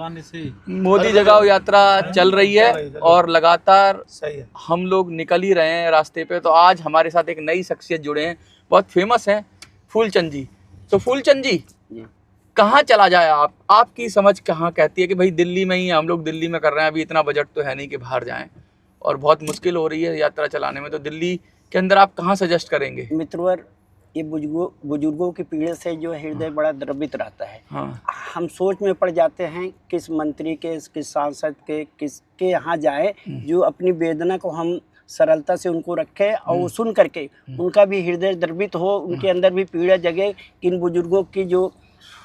मोदी जगाओ यात्रा चल रही है और लगातार हम लोग निकल ही रहे हैं रास्ते पे। तो आज हमारे साथ एक नई शख्सियत जुड़े हैं, बहुत फेमस हैं, फूलचंद जी। तो फूलचंद जी कहाँ चला जाए आपकी समझ कहाँ कहती है कि भाई दिल्ली में ही हम लोग दिल्ली में कर रहे हैं, अभी इतना बजट तो है नहीं कि बाहर जाएं और बहुत मुश्किल हो रही है यात्रा चलाने में, तो दिल्ली के अंदर आप कहाँ सजेस्ट करेंगे? मित्रवर, ये बुजुर्गों की पीड़े से जो हृदय बड़ा द्रवित रहता है। हाँ। हम सोच में पड़ जाते हैं किस मंत्री के, किस सांसद के, किसके यहाँ जाए जो अपनी वेदना को हम सरलता से उनको रखें और वो सुन करके उनका भी हृदय द्रवित हो, उनके अंदर भी पीड़ा जगे कि इन बुजुर्गों की जो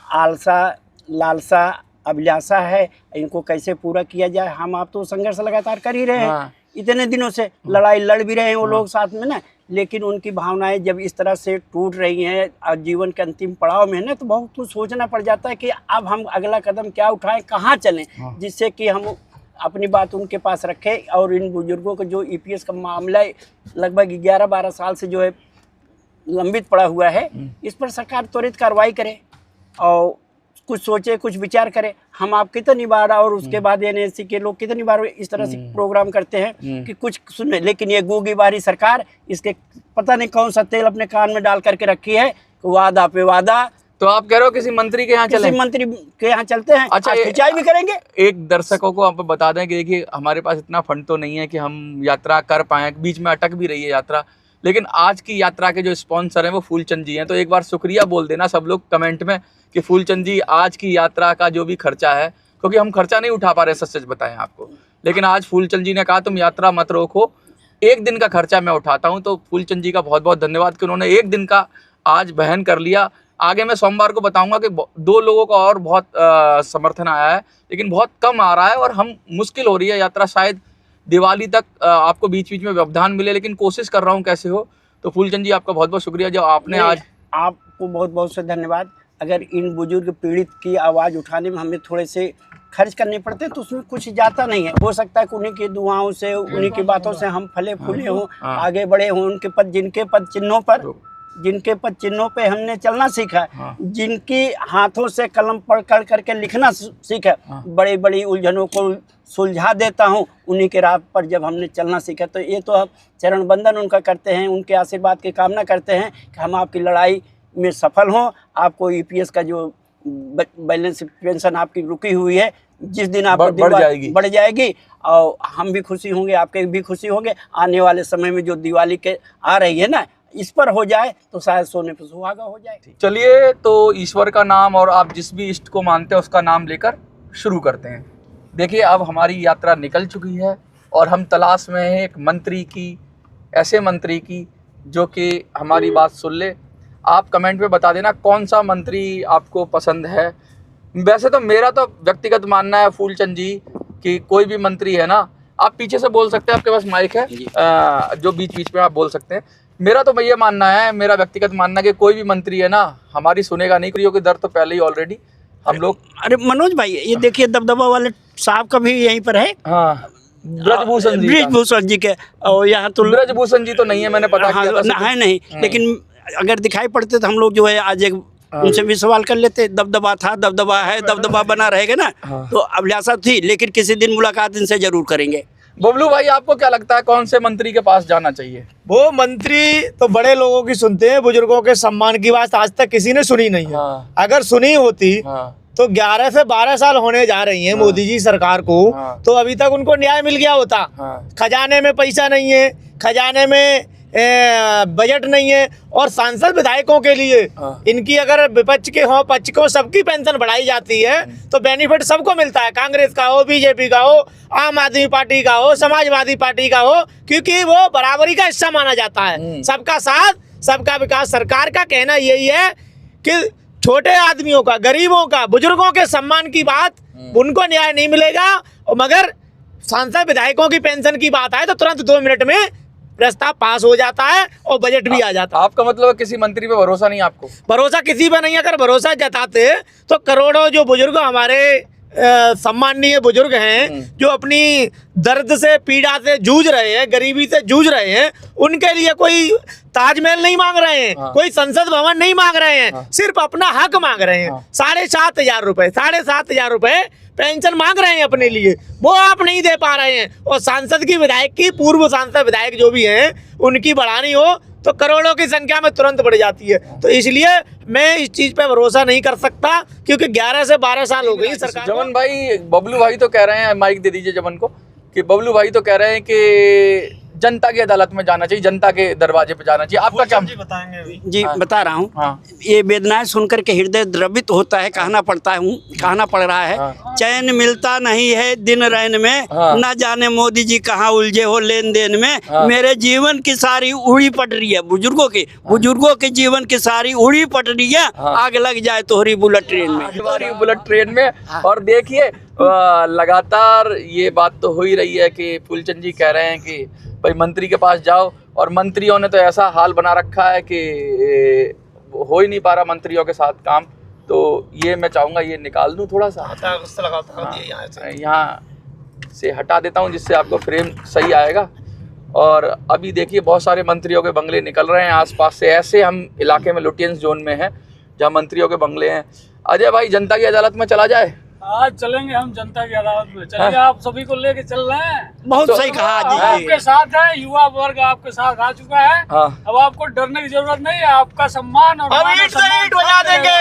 आलसा, लालसा, अभिलाषा है, इनको कैसे पूरा किया जाए। हम आप तो संघर्ष लगातार कर ही रहे हैं। हाँ। इतने दिनों से लड़ाई लड़ भी रहे हैं वो लोग साथ में ना, लेकिन उनकी भावनाएं जब इस तरह से टूट रही हैं और जीवन के अंतिम पड़ाव में है ना, तो बहुत कुछ सोचना पड़ जाता है कि अब हम अगला कदम क्या उठाएं, कहाँ चलें, जिससे कि हम अपनी बात उनके पास रखें। और इन बुजुर्गों को जो ईपीएस का मामला लगभग 11-12 साल से जो है लंबित पड़ा हुआ है, इस पर सरकार त्वरित कार्रवाई करे और कुछ सोचे, कुछ विचार करे। हम आप कितनी बार और उसके बाद एनएससी के लोग कितनी बार इस तरह से प्रोग्राम करते हैं कि कुछ सुने, लेकिन ये गूंगी बारी सरकार इसके पता नहीं कौन सा तेल अपने कान में डाल करके रखी है, वादा पे वादा। तो आप कह रहे हो किसी मंत्री के यहाँ चलें? किसी मंत्री के यहाँ चलते हैं। अच्छा, खिंचाई भी करेंगे। एक दर्शकों को आप बता दें कि देखिए हमारे पास इतना फंड तो नहीं है कि हम यात्रा कर पाएं, बीच में अटक भी रही है यात्रा, लेकिन आज की यात्रा के जो स्पॉन्सर हैं वो फूलचंद जी हैं। तो एक बार शुक्रिया बोल देना सब लोग कमेंट में कि फूलचंद जी आज की यात्रा का जो भी खर्चा है, क्योंकि हम खर्चा नहीं उठा पा रहे सच बताएं आपको, लेकिन आज फूलचंद जी ने कहा तुम यात्रा मत रोको, एक दिन का खर्चा मैं उठाता हूं। तो फूलचंद जी का बहुत बहुत धन्यवाद कि उन्होंने एक दिन का आज बहन कर लिया। आगे मैं सोमवार को बताऊंगा कि 2 लोगों का और बहुत समर्थन आया है, लेकिन बहुत कम आ रहा है और हम मुश्किल हो रही है यात्रा। शायद दिवाली तक आपको बीच बीच में व्यवधान मिले, लेकिन कोशिश कर रहा हूँ कैसे हो। तो फूलचंद जी आपका बहुत बहुत शुक्रिया जो आपने आज। आपको बहुत बहुत से धन्यवाद। अगर इन बुजुर्ग पीड़ित की आवाज़ उठाने में हमें थोड़े से खर्च करने पड़ते हैं तो उसमें कुछ जाता नहीं है। हो सकता है कि उन्हीं की दुआओं से, उन्हीं की बातों से हम फले फूले हों, आगे बढ़े हों, उनके पद जिनके पद चिन्हों पे हमने चलना सीखा, जिनकी हाथों से कलम पकड़ करके लिखना सीखा, बड़ी बड़ी उलझनों को सुलझा देता हूँ, उन्हीं के राह पर जब हमने चलना सीखा। तो ये तो हम चरण बंदन उनका करते हैं, उनके आशीर्वाद की कामना करते हैं कि हम आपकी लड़ाई में सफल हों। आपको ईपीएस का जो बैलेंस पेंशन आपकी रुकी हुई है, जिस दिन आपको बढ़ जाएगी और हम भी खुशी होंगे, आपके भी खुशी होंगे। आने वाले समय में जो दिवाली के आ रही है ना, इस पर हो जाए तो शायद सोने पर सुहागा हो जाए। चलिए, तो ईश्वर का नाम और आप जिस भी इष्ट को मानते हैं उसका नाम लेकर शुरू करते हैं। देखिए, अब हमारी यात्रा निकल चुकी है और हम तलाश में हैं एक मंत्री की, ऐसे मंत्री की जो कि हमारी बात सुन ले। आप कमेंट में बता देना कौन सा मंत्री आपको पसंद है। वैसे तो मेरा तो व्यक्तिगत मानना है फूलचंद जी कि कोई भी मंत्री है ना, आप पीछे से बोल सकते हैं, आपके पास माइक है, जो बीच बीच में आप बोल सकते हैं। मेरा तो ये मानना है, मेरा व्यक्तिगत मानना है कि कोई भी मंत्री है ना हमारी सुनेगा नहीं, क्योंकि दर्द तो पहले ही ऑलरेडी हम लोग। अरे मनोज भाई, ये देखिए दबदबा वाले साहब का भी यहीं पर है। हाँ, ब्रजभूषण जी के, और यहाँ तो ब्रजभूषण जी तो नहीं है, मैंने पता किया है नहीं, लेकिन अगर दिखाई पड़ते तो हम लोग जो है आज एक उनसे भी सवाल कर लेते। दबदबा था, दबदबा है, दबदबा बना रहेगा ना। तो अभिलाषा थी, लेकिन किसी दिन मुलाकात इनसे जरूर करेंगे। बबलू भाई, आपको क्या लगता है कौन से मंत्री के पास जाना चाहिए? वो मंत्री तो बड़े लोगों की सुनते हैं, बुजुर्गों के सम्मान की बात आज तक किसी ने सुनी नहीं है। अगर सुनी होती तो 11 से 12 साल होने जा रही हैं मोदी जी सरकार को, तो अभी तक उनको न्याय मिल गया होता। खजाने में पैसा नहीं है, खजाने में बजट नहीं है, और सांसद विधायकों के लिए इनकी अगर विपक्ष के हो, पक्ष को, सबकी पेंशन बढ़ाई जाती है तो बेनिफिट सबको मिलता है। कांग्रेस का हो, बीजेपी का हो, आम आदमी पार्टी का हो, समाजवादी पार्टी का हो, क्योंकि वो बराबरी का हिस्सा माना जाता है। सबका साथ, सबका विकास। सरकार का कहना यही है कि छोटे आदमियों का, गरीबों का, बुजुर्गों के सम्मान की बात, उनको न्याय नहीं मिलेगा। और मगर सांसद विधायकों की पेंशन की बात आए तो तुरंत 2 मिनट में प्रस्ताव पास हो जाता है और बजट भी आ जाता है। आपका मतलब है किसी मंत्री पे भरोसा नहीं? आपको भरोसा किसी पे नहीं। अगर भरोसा जताते तो करोड़ों जो बुजुर्ग हमारे सम्माननीय बुजुर्ग हैं, जो अपनी दर्द से, पीड़ा से जूझ रहे हैं, गरीबी से जूझ रहे हैं, उनके लिए कोई ताजमहल नहीं मांग रहे हैं, कोई संसद भवन नहीं मांग रहे हैं, सिर्फ अपना हक मांग रहे हैं। 7,500 रुपए पेंशन मांग रहे हैं अपने लिए, वो आप नहीं दे पा रहे हैं। और सांसद की, विधायक की, पूर्व सांसद विधायक जो भी हैं, उनकी बढ़ानी हो तो करोड़ों की संख्या में तुरंत बढ़ जाती है। तो इसलिए मैं इस चीज पे भरोसा नहीं कर सकता, क्योंकि 11 से 12 साल हो गई सरकार। जमन भाई, बबलू भाई तो कह रहे हैं, माइक दे दीजिए जमन को, कि बबलू भाई तो कह रहे हैं कि जनता की अदालत में जाना चाहिए, जनता के दरवाजे पे जाना चाहिए। आपका क्या बताएंगे अभी? जी बता रहा हूँ। हाँ। ये वेदनाएं सुनकर के हृदय द्रवित होता है, कहना पड़ रहा है। चैन मिलता नहीं है दिन रैन में, न जाने मोदी जी कहाँ उलझे हो लेन देन में। मेरे जीवन की सारी उड़ी पट रही है, बुजुर्गों के जीवन की सारी उड़ी पट रही है। आग लग जाए तोहरी बुलेट ट्रेन में, बुलेट ट्रेन में। और देखिए लगातार ये बात तो हो ही रही है कि फूलचंद जी कह रहे हैं कि भाई मंत्री के पास जाओ, और मंत्रियों ने तो ऐसा हाल बना रखा है कि हो ही नहीं पा रहा मंत्रियों के साथ काम। तो ये मैं चाहूँगा ये निकाल दूँ थोड़ा सा, यहाँ से हटा देता हूँ जिससे आपको फ्रेम सही आएगा। और अभी देखिए बहुत सारे मंत्रियों के बंगले निकल रहे हैं आसपास से। ऐसे हम इलाके में लुटियंस जोन में हैं जहाँ मंत्रियों के बंगले हैं। अजय भाई, जनता की अदालत में चला जाए? आज चलेंगे हम जनता की अदालत में, चलेंगे। आप सभी को लेके चल रहे हैं। बहुत सही कहा जी। आपके साथ है, युवा वर्ग आपके साथ आ चुका है। अब आपको डरने की जरूरत नहीं है। आपका सम्मान और ईंट से ईंट बजा देंगे,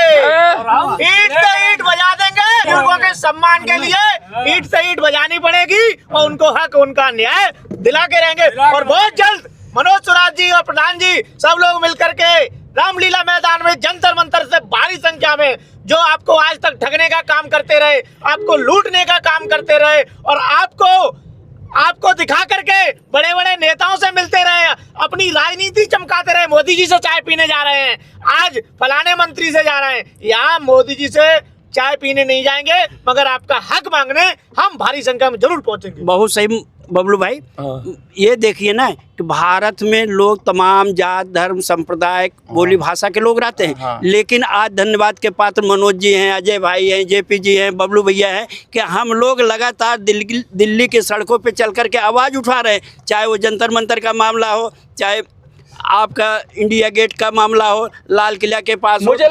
ईंट से ईंट बजा देंगे। बुजुर्गों के सम्मान के लिए ईंट से ईंट बजानी पड़ेगी, और उनको हक, उनका न्याय दिला के रहेंगे। और बहुत जल्द मनोज सुराज जी और प्रधान जी सब लोग मिलकर के रामलीला मैदान में जंतर मंतर से भारी संख्या में, जो आपको आज तक ठगने का काम करते रहे, आपको लूटने का काम करते रहे, और आपको दिखा करके बड़े बड़े नेताओं से मिलते रहे, अपनी राजनीति चमकाते रहे। मोदी जी से चाय पीने जा रहे हैं, आज फलाने मंत्री से जा रहे हैं। यहाँ मोदी जी से चाय पीने नहीं जाएंगे, मगर आपका हक मांगने हम भारी संख्या में जरूर पहुंचेंगे। बहुत सही बबलू भाई। ये देखिए ना कि भारत में लोग तमाम जात, धर्म, संप्रदाय, बोली भाषा के लोग रहते हैं। लेकिन आज धन्यवाद के पात्र मनोज जी हैं, अजय भाई हैं, जेपी जी हैं, बबलू भैया हैं, कि हम लोग लगातार दिल्ली के सड़कों पे चल कर के आवाज़ उठा रहे हैं। चाहे वो जंतर मंतर का मामला हो, चाहे आपका इंडिया गेट का मामला हो, लाल किला के पास। मुझे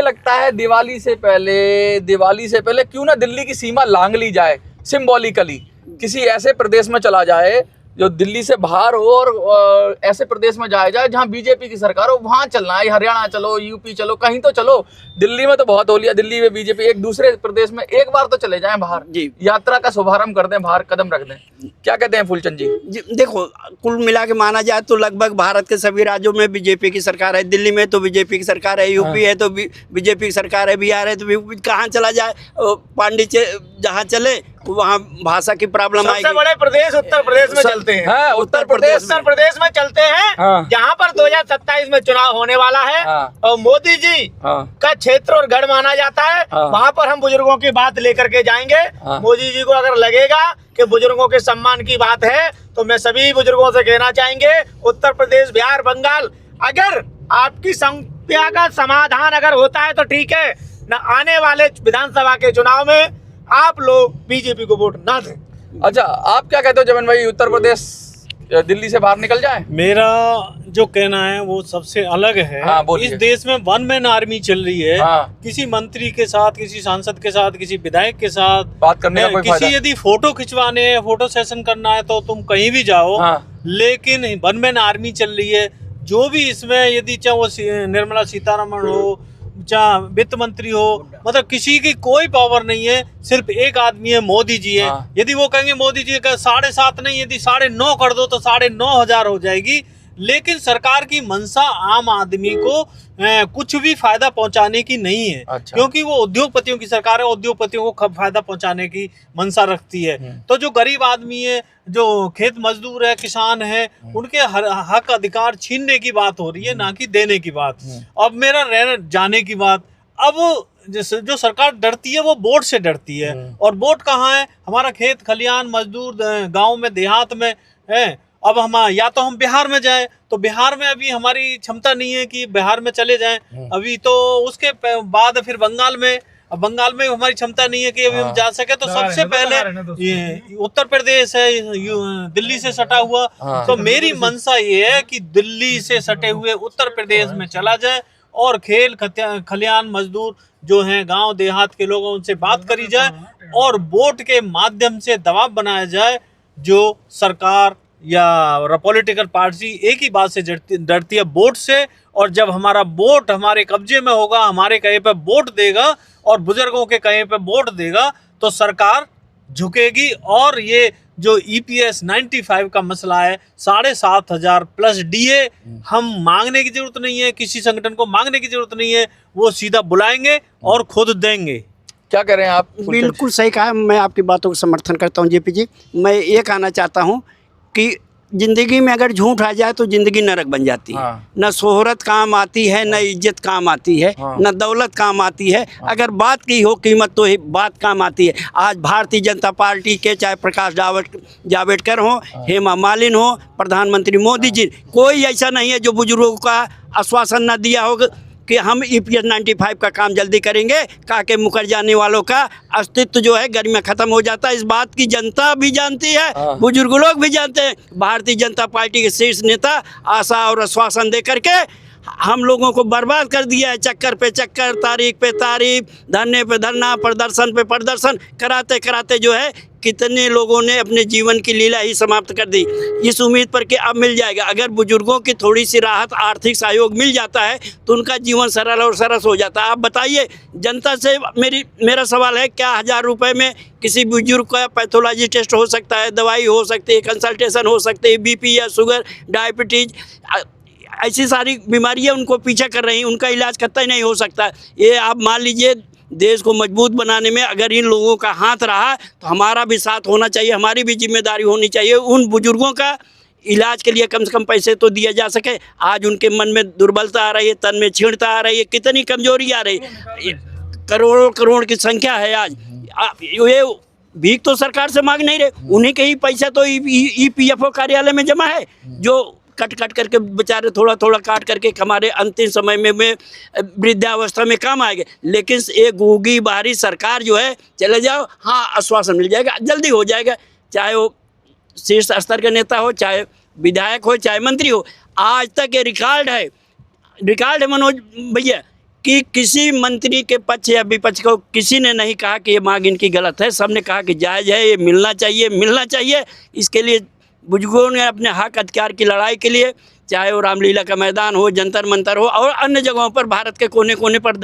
लगता है दिवाली से पहले क्यों ना दिल्ली की सीमा लांघ ली जाए, सिंबॉलिकली किसी ऐसे प्रदेश में चला जाए जो दिल्ली से बाहर हो, और ऐसे प्रदेश में जाया जाए जहाँ बीजेपी की सरकार हो। वहाँ चलना है, हरियाणा चलो, यूपी चलो, कहीं तो चलो। दिल्ली में तो बहुत हो लिया, दिल्ली में बीजेपी। एक दूसरे प्रदेश में एक बार तो चले जाएं बाहर जी, यात्रा का शुभारंभ कर दें, बाहर कदम रख दें। क्या कहते हैं फूलचंद जी? देखो, कुल मिला के माना जाए तो लगभग भारत के सभी राज्यों में बीजेपी की सरकार है। दिल्ली में तो बीजेपी की सरकार है, यूपी है तो बीजेपी की सरकार है, बिहार है तो कहाँ चला जाए, पांडिचेरी जहाँ चले वहाँ भाषा की प्रॉब्लम आएगी। सबसे बड़े प्रदेश उत्तर प्रदेश में चलते हैं। उत्तर प्रदेश में चलते हैं, जहाँ पर 2027 में चुनाव होने वाला है, और मोदी जी का क्षेत्र और गढ़ माना जाता है। वहाँ पर हम बुजुर्गों की बात लेकर के जाएंगे। मोदी जी को अगर लगेगा कि बुजुर्गों के सम्मान की बात है, तो मैं सभी बुजुर्गों से कहना चाहेंगे, उत्तर प्रदेश, बिहार, बंगाल, अगर आपकी समस्या का समाधान अगर होता है तो ठीक है, न आने वाले विधानसभा के चुनाव में आप लोग बीजेपी को वोट ना दें। अच्छा, आप क्या कहते हो जमन भाई, उत्तर प्रदेश दिल्ली से बाहर निकल जाए? मेरा जो कहना है वो सबसे अलग है। इस देश में वन मैन आर्मी चल रही है। किसी मंत्री के साथ, किसी सांसद के साथ, किसी विधायक के साथ बात करने का कोई फायदा? यदि फोटो खिंचवाने, फोटो सेशन करना है तो तुम कहीं भी जाओ। लेकिन वन मैन आर्मी चल रही है। जो भी इसमें, यदि चाहे वो निर्मला सीतारमण हो, चाहे वित्त मंत्री हो, मतलब किसी की कोई पावर नहीं है, सिर्फ एक आदमी है, मोदी जी है। यदि वो कहेंगे मोदी जी का 7.5 नहीं, यदि 9.5 कर दो तो 9,500 हो जाएगी। लेकिन सरकार की मंशा आम आदमी को कुछ भी फायदा पहुंचाने की नहीं है। क्योंकि वो उद्योगपतियों की सरकार है, उद्योगपतियों को फायदा पहुंचाने की मंशा रखती है। तो जो गरीब आदमी है, जो खेत मजदूर है, किसान है, उनके हक अधिकार छीनने की बात हो रही है, ना कि देने की बात। अब मेरा रहने जाने की बात, अब जो सरकार डरती है वो वोट से डरती है। और वोट कहाँ है? हमारा खेत खलियान, मजदूर गाँव में, देहात में है। अब हम या तो हम बिहार में जाएं, तो बिहार में अभी हमारी क्षमता नहीं है कि बिहार में चले जाएं अभी, तो उसके बाद फिर बंगाल में, अब बंगाल में हमारी क्षमता नहीं है कि अभी हम जा सके। तो सबसे पहले ये उत्तर प्रदेश है, दिल्ली से सटा हुआ। तो मेरी मंशा ये है कि दिल्ली से सटे हुए उत्तर प्रदेश में चला जाए, और खेल खलियान मजदूर जो हैं, गांव देहात के लोगों, उनसे बात करी जाए, और वोट के माध्यम से दबाव बनाया जाए। जो सरकार या पॉलिटिकल पार्टी एक ही बात से डरती है, वोट से। और जब हमारा वोट हमारे कब्जे में होगा, हमारे कहे पे वोट देगा और बुजुर्गों के कहे पे वोट देगा, तो सरकार झुकेगी। और ये जो EPS 95 का मसला है, 7,500 प्लस DA, हम मांगने की जरूरत नहीं है, किसी संगठन को मांगने की जरूरत नहीं है, वो सीधा बुलाएंगे और खुद देंगे। क्या कह रहे हैं आप? बिल्कुल सही कहा, मैं आपकी बातों को समर्थन करता हूँ JP जी। मैं ये कहना चाहता हूँ कि ज़िंदगी में अगर झूठ आ जाए तो ज़िंदगी नरक बन जाती है। न शोहरत काम आती है, न इज्जत काम आती है, न दौलत काम आती है। अगर बात की हो कीमत तो ही बात काम आती है। आज भारतीय जनता पार्टी के चाहे प्रकाश जावड़ेकर हो, हेमा मालिनी हो, प्रधानमंत्री मोदी जी, कोई ऐसा नहीं है जो बुजुर्गों का आश्वासन न दिया होगा कि हम EPS 95 का काम जल्दी करेंगे। कहा के मुकर जाने वालों का अस्तित्व जो है गर्मी में ख़त्म हो जाता है। इस बात की जनता भी जानती है, बुजुर्ग लोग भी जानते हैं। भारतीय जनता पार्टी के शीर्ष नेता आशा और आश्वासन दे करके हम लोगों को बर्बाद कर दिया है। चक्कर पे चक्कर, तारीख पे तारीख, धरने पे धरना, प्रदर्शन पे प्रदर्शन कराते कराते जो है कितने लोगों ने अपने जीवन की लीला ही समाप्त कर दी, इस उम्मीद पर कि अब मिल जाएगा। अगर बुजुर्गों की थोड़ी सी राहत, आर्थिक सहयोग मिल जाता है तो उनका जीवन सरल और सरस हो जाता है। आप बताइए, जनता से मेरा सवाल है, क्या 1000 रुपये में किसी बुजुर्ग का पैथोलॉजी टेस्ट हो सकता है, दवाई हो सकती है, कंसल्टेशन हो सकती है, BP या शुगर, डायबिटीज, ऐसी सारी बीमारियां उनको पीछा कर रही हैं, उनका इलाज कतई नहीं हो सकता। ये आप मान लीजिए, देश को मजबूत बनाने में अगर इन लोगों का हाथ रहा तो हमारा भी साथ होना चाहिए, हमारी भी जिम्मेदारी होनी चाहिए। उन बुजुर्गों का इलाज के लिए कम से कम पैसे तो दिया जा सके। आज उनके मन में दुर्बलता आ रही है, तन में छीणता आ रही है, कितनी कमजोरी आ रही है। करोड़ों करोड़ की संख्या है आज। ये भीख तो सरकार से मांग नहीं रहे, उन्हीं के ही पैसा तो EPFO कार्यालय में जमा है, जो कट कट करके बेचारे थोड़ा थोड़ा काट करके हमारे अंतिम समय में वृद्धावस्था में काम आएंगे। लेकिन एक गूंगी बाहरी सरकार जो है, चले जाओ, हाँ आश्वासन मिल जाएगा, जल्दी हो जाएगा, चाहे वो शीर्ष स्तर के नेता हो, चाहे विधायक हो, चाहे मंत्री हो। आज तक ये रिकॉर्ड है मनोज भैया कि किसी मंत्री के पक्ष या विपक्ष को किसी ने नहीं कहा कि ये मांग इनकी गलत है। सबने कहा कि जायज़ है, ये मिलना चाहिए। इसके लिए बुजुर्गों ने अपने हक अधिकार की लड़ाई के लिए, चाहे वो रामलीला का मैदान हो, जंतर मंतर हो और अन्य जगहों पर भारत के कोने कोने पर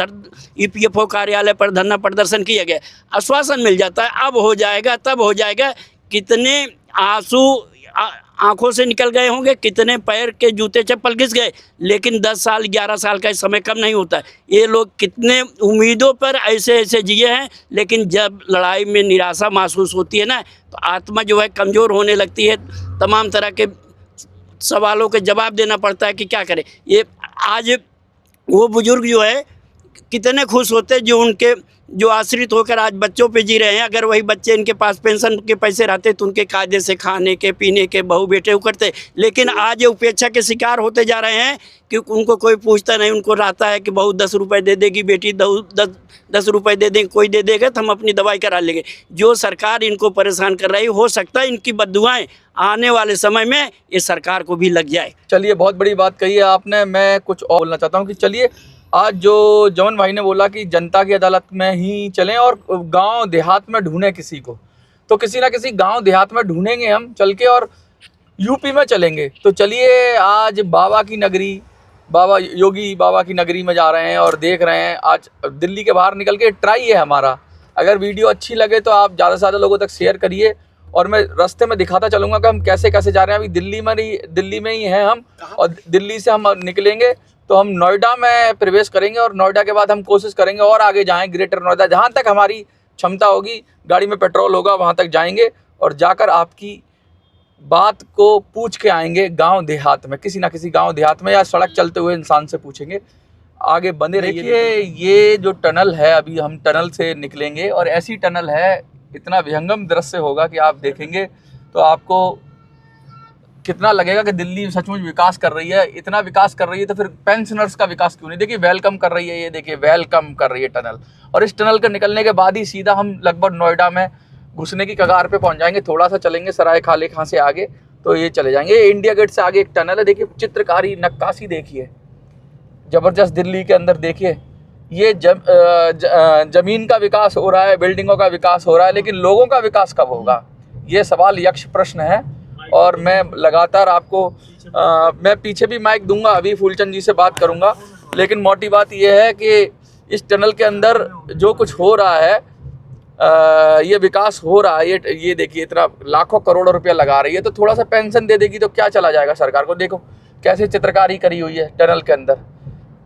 EPFO कार्यालय पर धरना प्रदर्शन किया गया। आश्वासन मिल जाता है, अब हो जाएगा, तब हो जाएगा। कितने आंसू आंखों से निकल गए होंगे, कितने पैर के जूते चप्पल घिस गए, लेकिन 10 साल 11 साल का समय कम नहीं होता है। ये लोग कितने उम्मीदों पर ऐसे जिए हैं, लेकिन जब लड़ाई में निराशा महसूस होती है ना, तो आत्मा जो है कमज़ोर होने लगती है। तमाम तरह के सवालों के जवाब देना पड़ता है कि क्या करें। ये आज वो बुजुर्ग जो है कितने खुश होते जो उनके जो आश्रित होकर आज बच्चों पे जी रहे हैं। अगर वही बच्चे इनके पास पेंशन के पैसे रहते तो उनके कायदे से खाने के पीने के बहू बेटे करते। लेकिन आज ये उपेक्षा के शिकार होते जा रहे हैं कि उनको कोई पूछता नहीं। उनको रहता है कि बहू 10 रुपये दे देगी, बेटी 10 रुपये दे देंगे, कोई दे देगा तो हम अपनी दवाई करा लेंगे। जो सरकार इनको परेशान कर रही, हो सकता है इनकी बद्दुआएं आने वाले समय में इस सरकार को भी लग जाए। चलिए, बहुत बड़ी बात कही है आपने। मैं कुछ और बोलना चाहता हूँ कि चलिए, आज जो जमन भाई ने बोला कि जनता की अदालत में ही चलें और गांव देहात में ढूंढें किसी को, तो किसी ना किसी गांव देहात में ढूंढेंगे हम चल के और यूपी में चलेंगे। तो चलिए, आज बाबा की नगरी, बाबा योगी बाबा की नगरी में जा रहे हैं और देख रहे हैं। आज दिल्ली के बाहर निकल के ट्राई है हमारा। अगर वीडियो अच्छी लगे तो आप ज़्यादा से ज़्यादा लोगों तक शेयर करिए और मैं रास्ते में दिखाता चलूँगा कि हम कैसे कैसे जा रहे हैं। अभी दिल्ली में ही हैं हम, और दिल्ली से हम निकलेंगे तो हम नोएडा में प्रवेश करेंगे और नोएडा के बाद हम कोशिश करेंगे और आगे जाएं, ग्रेटर नोएडा, जहां तक हमारी क्षमता होगी, गाड़ी में पेट्रोल होगा, वहां तक जाएंगे और जाकर आपकी बात को पूछ के आएंगे गांव देहात में, किसी ना किसी गांव देहात में, या सड़क चलते हुए इंसान से पूछेंगे। आगे बंदे रहिए। ये जो टनल है, अभी हम टनल से निकलेंगे और ऐसी टनल है, इतना विहंगम दृश्य होगा कि आप देखेंगे तो आपको कितना लगेगा कि दिल्ली सचमुच विकास कर रही है। इतना विकास कर रही है तो फिर पेंशनर्स का विकास क्यों नहीं। देखिए, वेलकम कर रही है, ये देखिए वेलकम कर रही है टनल। और इस टनल के निकलने के बाद ही सीधा हम लगभग नोएडा में घुसने की कगार पे पहुंच जाएंगे। थोड़ा सा चलेंगे सराय खाले खां से आगे तो ये चले जाएंगे। इंडिया गेट से आगे एक टनल है, देखिए चित्रकारी नक्काशी देखिए, जबरदस्त। दिल्ली के अंदर देखिए, ये जमीन का विकास हो रहा है, बिल्डिंगों का विकास हो रहा है, लेकिन लोगों का विकास कब होगा, ये सवाल यक्ष प्रश्न है। और मैं लगातार आपको मैं पीछे भी माइक दूंगा, अभी फूलचंद जी से बात करूंगा, लेकिन मोटी बात ये है कि इस टनल के अंदर जो कुछ हो रहा है, ये विकास हो रहा है, ये देखिए इतना लाखों करोड़ों रुपया लगा रही है, तो थोड़ा सा पेंशन दे देगी तो क्या चला जाएगा सरकार को। देखो कैसे चित्रकारी करी हुई है टनल के अंदर,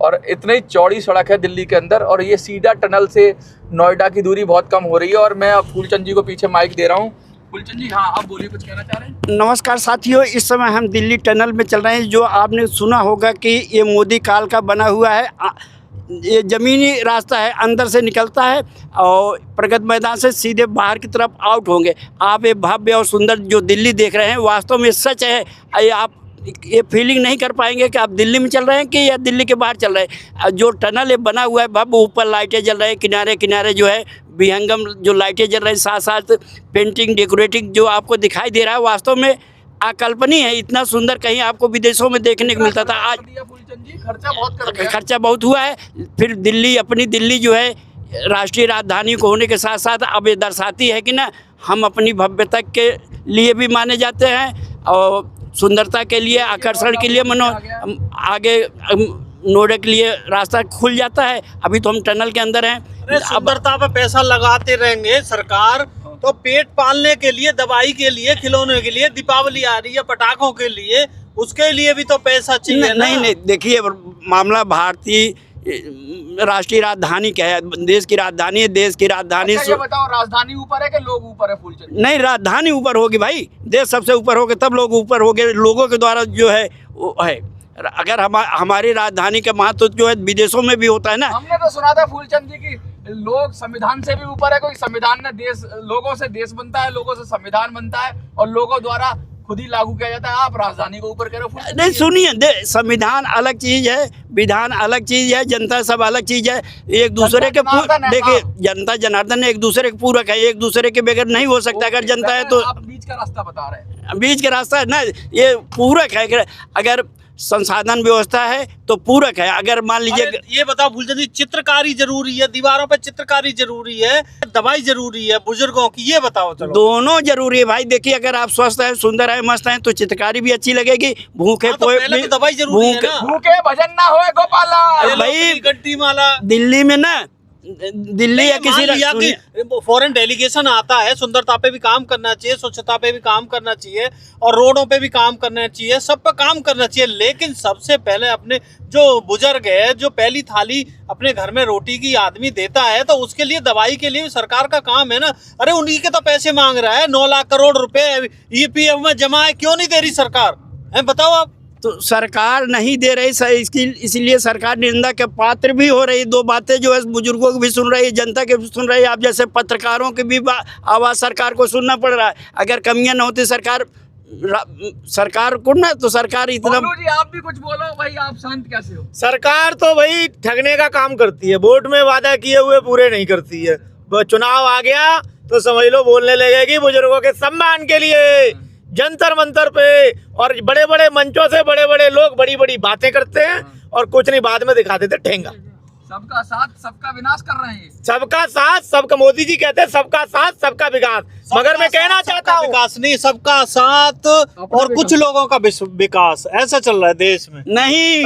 और इतनी चौड़ी सड़क है दिल्ली के अंदर, और ये सीधा टनल से नोएडा की दूरी बहुत कम हो रही है। और मैं अब फूलचंद जी को पीछे माइक दे रहा हूँ। फूलचंद जी, हाँ आप बोलिए, कुछ कहना चाह रहे हैं? नमस्कार साथियों, इस समय हम दिल्ली टनल में चल रहे हैं। जो आपने सुना होगा कि ये मोदी काल का बना हुआ है, ये ज़मीनी रास्ता है, अंदर से निकलता है और प्रगति मैदान से सीधे बाहर की तरफ आउट होंगे। आप ये भव्य और सुंदर जो दिल्ली देख रहे हैं, वास्तव में सच है। आप ये फीलिंग नहीं कर पाएंगे कि आप दिल्ली में चल रहे हैं कि या दिल्ली के बाहर चल रहे हैं। जो टनल है बना हुआ है भव्य, ऊपर लाइटें जल रही हैं, किनारे किनारे जो है विहंगम जो लाइटें जल रही हैं, साथ साथ पेंटिंग डेकोरेटिंग जो आपको दिखाई दे रहा है, वास्तव में अकल्पनीय है। इतना सुंदर कहीं आपको विदेशों में देखने को मिलता था। आज खर्चा बहुत हुआ है। फिर दिल्ली, अपनी दिल्ली जो है राष्ट्रीय राजधानी को होने के साथ साथ अब ये दर्शाती है कि ना, हम अपनी भव्यता के लिए भी माने जाते हैं और सुंदरता के लिए, आकर्षण के लिए, आगे नोएडा के लिए रास्ता खुल जाता है। अभी तो हम टनल के अंदर हैं। सुंदरता पे पैसा लगाते रहेंगे सरकार, तो पेट पालने के लिए, दवाई के लिए, खिलौने के लिए, दीपावली आ रही है, पटाखों के लिए, उसके लिए भी तो पैसा चाहिए। नहीं, देखिए मामला भारतीय राष्ट्रीय राजधानी क्या है, देश की राजधानी है। देश की राजधानी अच्छा, ये बताओ, राजधानी ऊपर है कि लोग ऊपर है? फूलचंद नहीं, राजधानी ऊपर होगी भाई, देश सबसे ऊपर होगे तब लोग ऊपर होंगे। लोगों के द्वारा जो है वो है। अगर हमारी राजधानी का महत्व जो है विदेशों में भी होता है ना। हमने तो सुना था फूलचंद जी की लोग संविधान से भी ऊपर है। कोई संविधान ने देश, लोगों से देश बनता है, लोगों से संविधान बनता है और लोगों द्वारा खुद ही लागू किया जाता है। आप राजधानी को ऊपर करो। नहीं सुनिए, संविधान अलग चीज है, विधान अलग चीज है, जनता सब अलग चीज है। एक दूसरे के देखिए, जनता जनार्दन एक दूसरे के पूरक है, एक दूसरे के बगैर नहीं हो सकता। अगर जनता है तो आप बीच का रास्ता बता रहे हैं। बीच का रास्ता है ना, ये पूरक है। अगर संसाधन व्यवस्था है तो पूरक है। अगर मान लीजिए, ये बताओ फूलचंद जी, चित्रकारी जरूरी है, दीवारों पे चित्रकारी जरूरी है, दवाई जरूरी है बुजुर्गों की, ये बताओ। चलो, दोनों जरूरी है भाई। देखिए, अगर आप स्वस्थ हैं, सुंदर है, मस्त हैं, तो चित्रकारी भी अच्छी लगेगी। भूखे तो दवाई जरूरी है ना। भूखे भजन ना होए गोपाला भाई, घंटी माला दिल्ली में ना, दिल्ली या किसी फॉरेन डेलीगेशन आता है, सुंदरता पे भी काम करना चाहिए, स्वच्छता पे भी काम करना चाहिए और रोडों पे भी काम करना चाहिए, सब पे काम करना चाहिए। लेकिन सबसे पहले अपने जो बुजुर्ग है, जो पहली थाली अपने घर में रोटी की आदमी देता है, तो उसके लिए दवाई के लिए सरकार का काम है ना। अरे उन्हीं के तो पैसे मांग रहा है, 9 लाख करोड़ रुपए EPF में जमा है, क्यों नहीं दे रही सरकार है? बताओ आप। तो सरकार नहीं दे रही, इसलिए सरकार निंदा के पात्र भी हो रही। दो बातें जो है बुजुर्गों की भी सुन रही है, जनता के भी सुन रही है, आप जैसे पत्रकारों की भी आवाज़ सरकार को सुनना पड़ रहा है। अगर कमियां न होती सरकार को ना, तो सरकार इतना। जी आप भी कुछ बोलो भाई, आप शांत कैसे हो? सरकार तो भाई ठगने का काम करती है, वोट में वादा किए हुए पूरे नहीं करती है। चुनाव आ गया तो समझ लो बोलने लगेगी बुजुर्गों के सम्मान के लिए, जंतर मंतर पे और बड़े बड़े मंचों से बड़े बड़े लोग बड़ी बड़ी बातें करते हैं और कुछ नहीं, बाद में दिखा देते ठेंगा। सबका साथ सबका विनाश कर रहे हैं। सबका साथ सबका, मोदी जी कहते हैं सबका साथ सबका विकास, मगर मैं कहना चाहता हूँ विकास नहीं, सबका साथ और कुछ लोगों का विकास, ऐसा चल रहा है देश में। नहीं,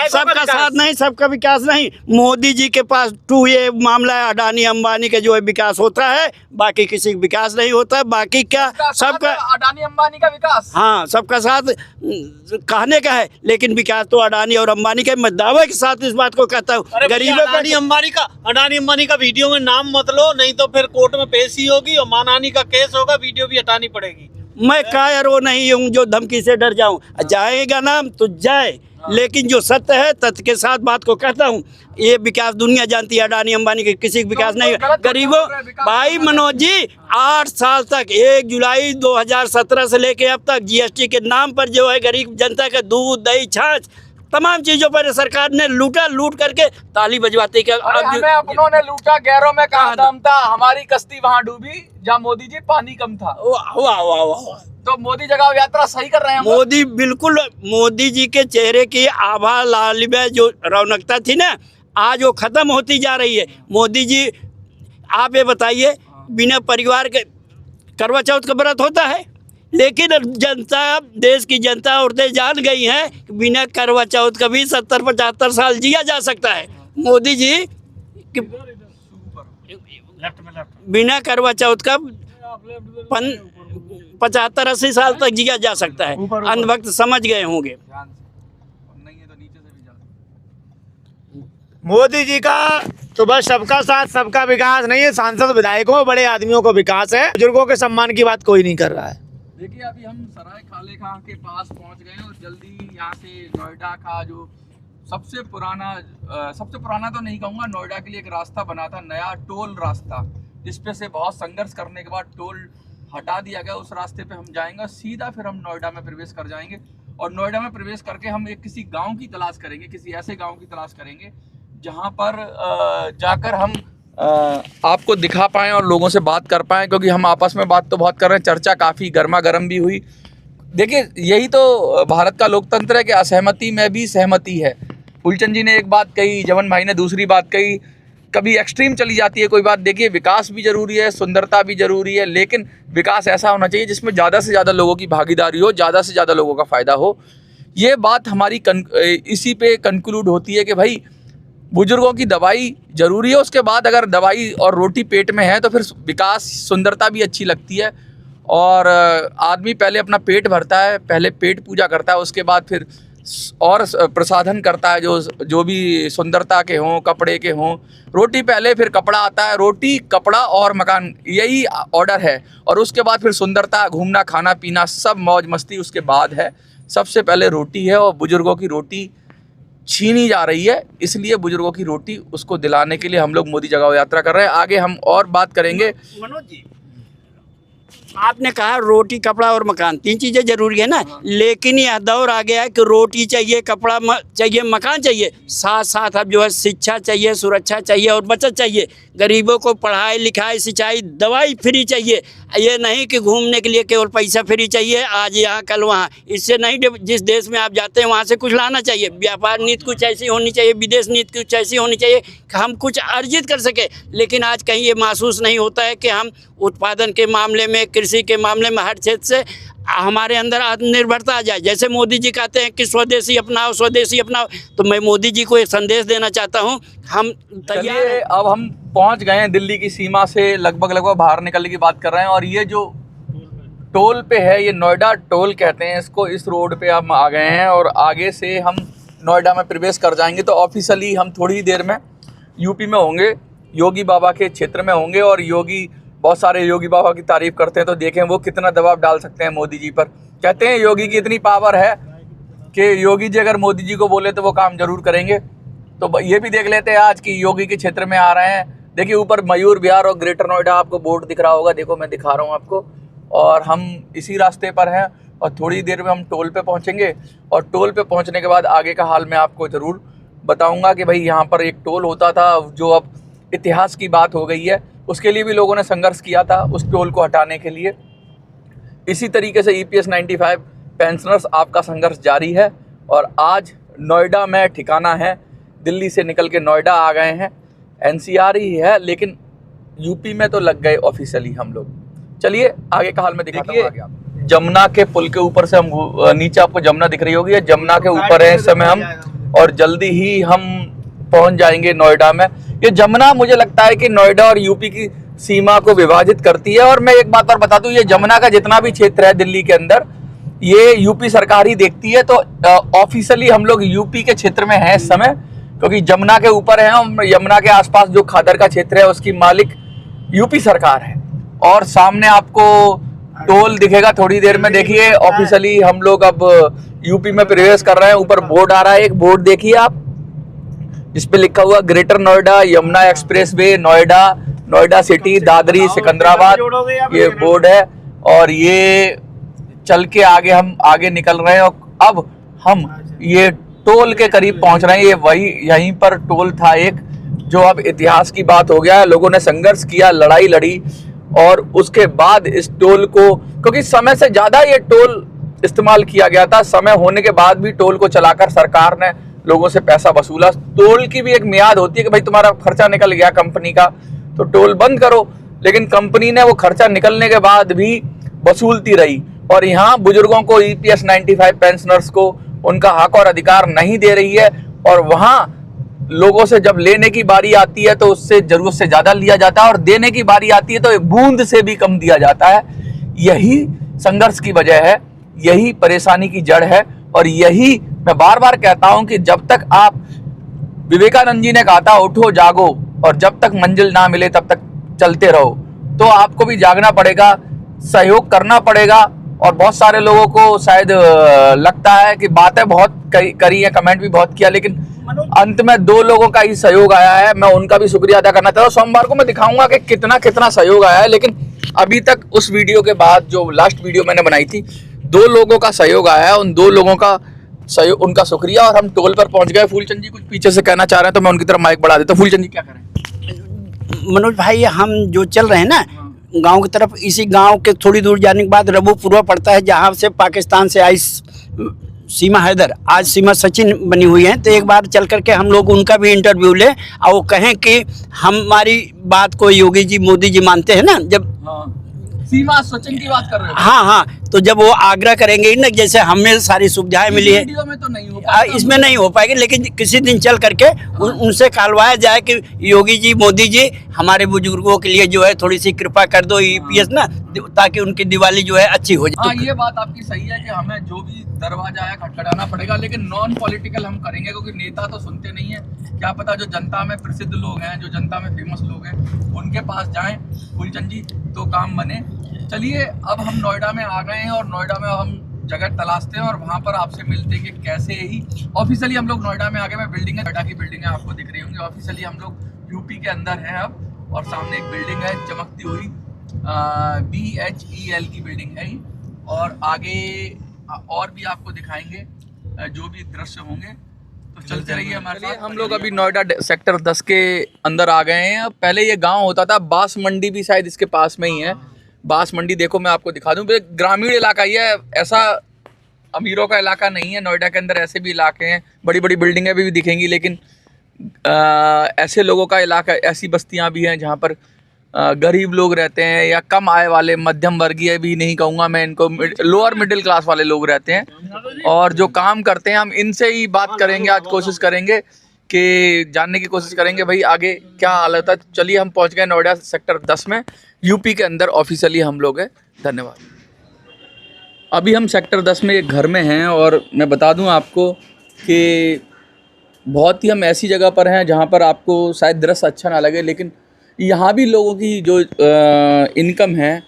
सबका साथ नहीं, सबका विकास नहीं। मोदी जी के पास ये मामला है, अडानी अंबानी का जो है विकास होता है, बाकी किसी का विकास नहीं होता है। बाकी क्या सबका, अडानी अंबानी का विकास, हाँ सबका साथ कहने का है, लेकिन विकास तो अडानी और अंबानी का। मैं दावे के साथ इस बात को कहता हूँ, अडानी अंबानी का वीडियो में नाम मत लो, नहीं तो फिर कोर्ट में पेशी होगी और मानहानि का केस होगा, वीडियो भी हटानी पड़ेगी। मैं कायर वो नहीं हूँ जो धमकी से डर जाऊं। जाएगा नाम तो जाए, लेकिन जो सत्य है तथ्य के साथ बात को कहता हूँ। ये विकास दुनिया जानती है, अडानी अंबानी के किसी का विकास नहीं। गरीबों भाई मनोज जी, 8 साल तक 1 जुलाई 2017 से लेके अब तक GST के नाम पर जो है गरीब जनता का दूध दही छाछ तमाम चीजों पर सरकार ने लूटा, लूट करके ताली बजवाते के हमें अपनों ने लूटा, गैरों में कहाँ दम था। हमारी कश्ती वहाँ डूबी जहाँ मोदी जी पानी कम था। वाह। तो मोदी जगह यात्रा सही कर रहे हैं। मोदी बिल्कुल, मोदी जी के चेहरे की आभा लालिबे जो रौनकता थी ना, आज वो ख़त्म होती जा रही है। मोदी जी आप ये बताइए, बिना परिवार के करवा चौथ का व्रत होता है, लेकिन जनता, देश की जनता, औरतें जान गई हैं कि बिना करवा चौथ का भी 70-75 साल जिया जा सकता है। मोदी जी बिना करवा चौथ का 75-80 साल तक जिया जा सकता है। अंधभक्त समझ गए होंगे। मोदी जी का तो बस सबका साथ सबका विकास नहीं है, सांसद विधायकों बड़े आदमियों को विकास है, बुजुर्गों के सम्मान की बात कोई नहीं कर रहा है। देखिए अभी हम सराय खाले खां के पास पहुंच गए और जल्दी यहाँ से नोएडा का जो सबसे पुराना तो नहीं कहूँगा, नोएडा के लिए एक रास्ता बना था, नया टोल रास्ता, जिसपे से बहुत संघर्ष करने के बाद टोल हटा दिया गया। उस रास्ते पे हम जाएंगे, सीधा फिर हम नोएडा में प्रवेश कर जाएंगे और नोएडा में प्रवेश करके हम एक किसी गांव की तलाश करेंगे, किसी ऐसे गांव की तलाश करेंगे जहां पर जाकर हम आपको दिखा पाएँ और लोगों से बात कर पाएँ, क्योंकि हम आपस में बात तो बहुत कर रहे हैं, चर्चा काफ़ी गर्मा गर्म भी हुई। देखिए यही तो भारत का लोकतंत्र है कि असहमति में भी सहमति है। फूलचंद जी ने एक बात कही, जमन भाई ने दूसरी बात कही, कभी एक्सट्रीम चली जाती है कोई बात। देखिए विकास भी ज़रूरी है, सुंदरता भी ज़रूरी है, लेकिन विकास ऐसा होना चाहिए जिसमें ज़्यादा से ज़्यादा लोगों की भागीदारी हो, ज़्यादा से ज़्यादा लोगों का फ़ायदा हो। ये बात हमारी इसी पे कंक्लूड होती है कि भाई बुजुर्गों की दवाई ज़रूरी है, उसके बाद अगर दवाई और रोटी पेट में है तो फिर विकास, सुंदरता भी अच्छी लगती है। और आदमी पहले अपना पेट भरता है, पहले पेट पूजा करता है, उसके बाद फिर और प्रसाधन करता है जो भी सुंदरता के हों, कपड़े के हों। रोटी पहले, फिर कपड़ा आता है, रोटी, कपड़ा और मकान, यही ऑर्डर है। और उसके बाद फिर सुंदरता, घूमना, खाना पीना, सब मौज मस्ती उसके बाद है। सबसे पहले रोटी है और बुजुर्गों की रोटी छीनी जा रही है, इसलिए बुजुर्गों की रोटी उसको दिलाने के लिए हम लोग मोदी जगाओ यात्रा कर रहे हैं। आगे हम और बात करेंगे। मनोज जी, आपने कहा रोटी, कपड़ा और मकान, 3 चीज़ें जरूरी है ना, लेकिन यह दौर आ गया है कि रोटी चाहिए, कपड़ा चाहिए, मकान चाहिए, साथ साथ अब जो है शिक्षा चाहिए, सुरक्षा चाहिए और बचत चाहिए। गरीबों को पढ़ाई लिखाई, सिंचाई, दवाई फ्री चाहिए। ये नहीं कि घूमने के लिए केवल पैसा फ्री चाहिए, आज यहाँ कल वहाँ। इससे नहीं, जिस देश में आप जाते हैं वहाँ से कुछ लाना चाहिए। व्यापार नीति कुछ ऐसी होनी चाहिए, विदेश नीति कुछ ऐसी होनी चाहिए कि हम कुछ अर्जित कर सके। लेकिन आज कहीं ये महसूस नहीं होता है कि हम उत्पादन के मामले में, कृषि के मामले में, हर क्षेत्र से हमारे अंदर आत्मनिर्भरता आ जाए। जैसे मोदी जी कहते हैं कि स्वदेशी अपनाओ, स्वदेशी अपनाओ, तो मैं मोदी जी को एक संदेश देना चाहता हूं, हम तैयार हैं। अब हम पहुंच गए हैं दिल्ली की सीमा से, लगभग बाहर निकलने की बात कर रहे हैं। और ये जो टोल पे है, ये नोएडा टोल कहते हैं इसको, इस रोड पे हम आ गए हैं और आगे से हम नोएडा में प्रवेश कर जाएंगे। तो ऑफिशियली हम थोड़ी ही देर में यूपी में होंगे, योगी बाबा के क्षेत्र में होंगे। और योगी, बहुत सारे योगी बाबा की तारीफ करते हैं, तो देखें वो कितना दबाव डाल सकते हैं मोदी जी पर। कहते हैं योगी की इतनी पावर है कि योगी जी अगर मोदी जी को बोले तो वो काम जरूर करेंगे। तो ये भी देख लेते हैं आज की योगी के क्षेत्र में आ रहे हैं। देखिए ऊपर मयूर विहार और ग्रेटर नोएडा आपको बोर्ड दिख रहा होगा, देखो मैं दिखा रहा हूँ आपको। और हम इसी रास्ते पर हैं और थोड़ी देर में हम टोल पे पहुँचेंगे। और टोल पे पहुँचने के बाद आगे का हाल मैं आपको ज़रूर बताऊँगा कि भाई यहाँ पर एक टोल होता था जो अब इतिहास की बात हो गई है। उसके लिए भी लोगों ने संघर्ष किया था, उस टोल को हटाने के लिए। इसी तरीके से EPS 95 पेंशनर्स आपका संघर्ष जारी है। और आज नोएडा में ठिकाना है, दिल्ली से निकल के नोएडा आ गए हैं। NCR ही है, लेकिन यूपी में तो लग गए ऑफिशियली हम लोग। चलिए आगे का हाल में दिखाता हूँ। जमुना के पुल के ऊपर से हम नीचे, आपको जमुना दिख रही होगी, जमुना के ऊपर है इस समय हम, और जल्दी ही हम पहुंच जाएंगे नोएडा में। ये जमुना मुझे लगता है कि नोएडा और यूपी की सीमा को विभाजित करती है। और मैं एक बात और बता दूं, ये जमुना का जितना भी क्षेत्र है दिल्ली के अंदर, ये यूपी सरकार ही देखती है। तो ऑफिशियली हम लोग यूपी के क्षेत्र में हैं इस समय, क्योंकि जमुना के ऊपर है हम। यमुना के आसपास जो खादर का क्षेत्र है उसकी मालिक यूपी सरकार है। और सामने आपको टोल दिखेगा थोड़ी देर में। देखिए ऑफिशियली हम लोग अब यूपी में प्रवेश कर रहे हैं। ऊपर बोर्ड आ रहा है, एक बोर्ड देखिए आप, जिस पे लिखा हुआ greater Noida Yamuna express way Noida, Noida city, Dadri, Secunderabad, ये बोर्ड है। और ये चल के आगे हम आगे निकल रहे हैं। और अब हम ये टोल के करीब पहुंच रहे हैं। ये वही, यहीं पर टोल था एक, जो अब इतिहास की बात हो गया है। लोगों ने संघर्ष किया, लड़ाई लड़ी, और उसके बाद इस टोल को, क्योंकि समय से ज़्यादा ये टोल इस्तेमाल किया गया था, समय होने के बाद भी टोल को चलाकर सरकार ने लोगों से पैसा वसूला। टोल की भी एक मियाद होती है कि भाई तुम्हारा खर्चा निकल गया कंपनी का तो टोल बंद करो, लेकिन कंपनी ने वो खर्चा निकलने के बाद भी वसूलती रही। और यहाँ बुजुर्गों को EPS 95 पेंशनर्स को उनका हक और अधिकार नहीं दे रही है, और वहाँ लोगों से जब लेने की बारी आती है तो उससे जरूरत से ज्यादा लिया जाता है, और देने की बारी आती है तो एक बूंद से भी कम दिया जाता है। यही संघर्ष की वजह है, यही परेशानी की जड़ है, और यही मैं बार बार कहता हूं कि जब तक आप, विवेकानंद जी ने कहा था उठो जागो, और जब तक मंजिल ना मिले तब तक चलते रहो। तो आपको भी जागना पड़ेगा, सहयोग करना पड़ेगा। और बहुत सारे लोगों को शायद लगता है कि बातें बहुत करी है, कमेंट भी बहुत किया, लेकिन अंत में 2 लोगों का ही सहयोग आया है। मैं उनका भी शुक्रिया अदा करना चाहता हूँ। सोमवार को मैं दिखाऊंगा कि कितना कितना सहयोग आया है, लेकिन अभी तक उस वीडियो के बाद जो लास्ट वीडियो मैंने बनाई थी, 2 लोगों का सहयोग आया है। उन 2 लोगों का सहयोग, उनका शुक्रिया। और हम टोल पर पहुंच गए। फूलचंद जी कुछ पीछे से कहना चाह रहे हैं तो मैं उनकी तरफ माइक बढ़ा देता हूँ। फूलचंद जी क्या करें? मनोज भाई, हम जो चल रहे हैं ना गांव की तरफ, इसी गांव के थोड़ी दूर जाने के बाद रबूपुरा पड़ता है, जहां से पाकिस्तान से आई सीमा हैदर, आज सीमा सचिन बनी हुई है। तो एक बार चल करके हम लोग उनका भी इंटरव्यू ले और वो कहें कि हमारी बात को योगी जी मोदी जी मानते हैं ना। जब सीमा सचिन की बात कर रहे हो? हाँ, तो जब वो आग्रह करेंगे ना, जैसे हमें सारी सुविधाएं मिली है, वीडियो में तो नहीं हो पाएगा, इसमें नहीं हो पाएगी, लेकिन किसी दिन चल करके उनसे कहलवाया जाए कि योगी जी मोदी जी हमारे बुजुर्गों के लिए जो है थोड़ी सी कृपा कर दो EPS ना, ताकि उनकी दिवाली जो है अच्छी हो जाए। हाँ, ये बात आपकी सही है कि हमें जो भी दरवाजा है खटखटाना पड़ेगा, लेकिन नॉन पॉलिटिकल हम करेंगे, क्योंकि नेता तो सुनते नहीं है। क्या पता जो जनता में प्रसिद्ध लोग हैं, जो जनता में फेमस लोग हैं, उनके पास जाएं फूलचंद जी तो काम बने। चलिए, अब हम नोएडा में आ गए हैं और नोएडा में हम जगह तलाशते हैं और वहाँ पर आपसे मिलते हैं कि कैसे ही ऑफिशियली हम लोग नोएडा में आ गए। मैं बिल्डिंग है, नोएडा की बिल्डिंग है, आपको दिख रही होंगी। ऑफिशियली हम लोग यूपी के अंदर हैं अब, और सामने एक बिल्डिंग है चमकती हुई, BHEL की बिल्डिंग है। और आगे और भी आपको दिखाएंगे जो भी दृश्य होंगे, तो चलते रहिए हमारे साथ। हम लोग अभी नोएडा सेक्टर 10 के अंदर आ गए हैं। पहले ये गांव होता था, बांस मंडी भी शायद इसके पास में ही है। बांस मंडी देखो, मैं आपको दिखा दूं, ग्रामीण इलाका ही है, ऐसा अमीरों का इलाका नहीं है। नोएडा के अंदर ऐसे भी इलाके हैं, बड़ी बड़ी बिल्डिंगें भी दिखेंगी, लेकिन ऐसे लोगों का इलाका, ऐसी बस्तियां भी हैं जहां पर गरीब लोग रहते हैं, या कम आय वाले, मध्यम वर्गीय भी नहीं कहूँगा मैं इनको, लोअर मिडिल क्लास वाले लोग रहते हैं और जो काम करते हैं। हम इनसे ही बात करेंगे आज, कोशिश करेंगे कि जानने की कोशिश करेंगे भाई आगे क्या हालत है। चलिए, हम पहुंच गए नोएडा सेक्टर 10 में, यूपी के अंदर ऑफिशियली हम लोग हैं। धन्यवाद। अभी हम सेक्टर 10 में एक घर में हैं, और मैं बता दूं आपको कि बहुत ही हम ऐसी जगह पर हैं जहां पर आपको शायद दृश्य अच्छा ना लगे, लेकिन यहाँ भी लोगों की जो इनकम है,